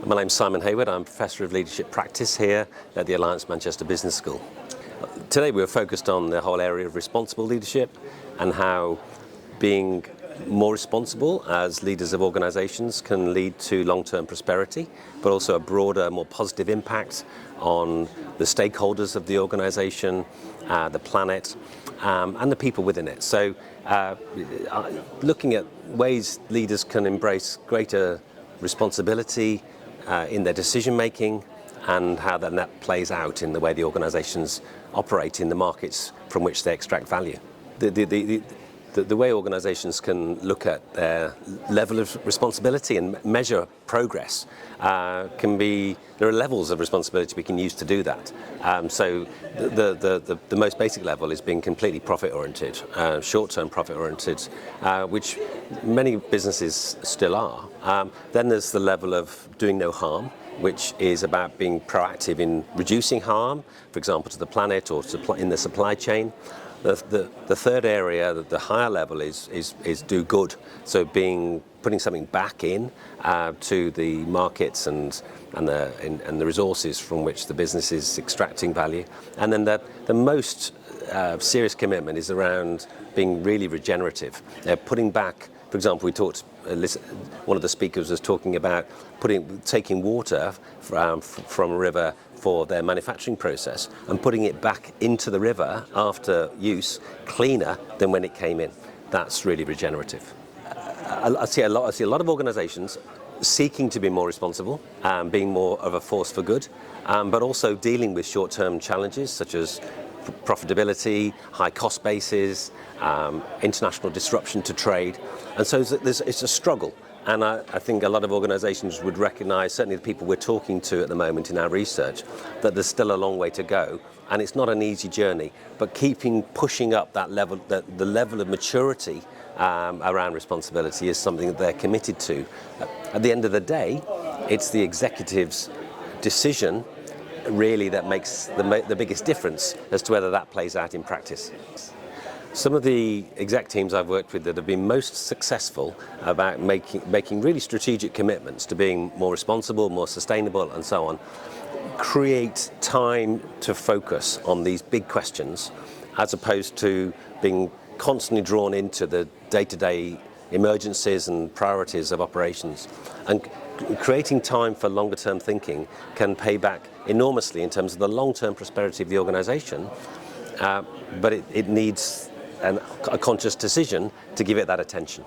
My name's Simon Hayward. I'm Professor of Leadership Practice here at the Alliance Manchester Business School. Today we're focused on the whole area of responsible leadership and how being more responsible as leaders of organisations can lead to long-term prosperity, but also a broader, more positive impact on the stakeholders of the organisation, the planet, and the people within it. So looking at ways leaders can embrace greater responsibility in their decision making and how then that plays out in the way the organisations operate in the markets from which they extract value. The way organisations can look at their level of responsibility and measure progress there are levels of responsibility we can use to do that. So the most basic level is being completely profit-oriented, short-term profit-oriented, which many businesses still are. Then there's the level of doing no harm, which is about being proactive in reducing harm, for example, to the planet or in the supply chain. The third area, the higher level, is do good. So putting something back in to the markets and the resources from which the business is extracting value. And then the most serious commitment is around being really regenerative. Putting back, for example, one of the speakers was talking about taking water from a river for their manufacturing process and putting it back into the river after use cleaner than when it came in. That's really regenerative. I see a lot of organisations seeking to be more responsible, being more of a force for good, but also dealing with short-term challenges such as profitability, high cost bases, international disruption to trade. And so it's a struggle. And I think a lot of organisations would recognise, certainly the people we're talking to at the moment in our research, that there's still a long way to go. And it's not an easy journey, but pushing up that level, the level of maturity around responsibility is something that they're committed to. At the end of the day, it's the executive's decision really that makes the biggest difference as to whether that plays out in practice. Some of the exec teams I've worked with that have been most successful about making really strategic commitments to being more responsible, more sustainable, and so on, create time to focus on these big questions as opposed to being constantly drawn into the day-to-day emergencies and priorities of operations. And creating time for longer-term thinking can pay back enormously in terms of the long-term prosperity of the organisation, but it needs a conscious decision to give it that attention.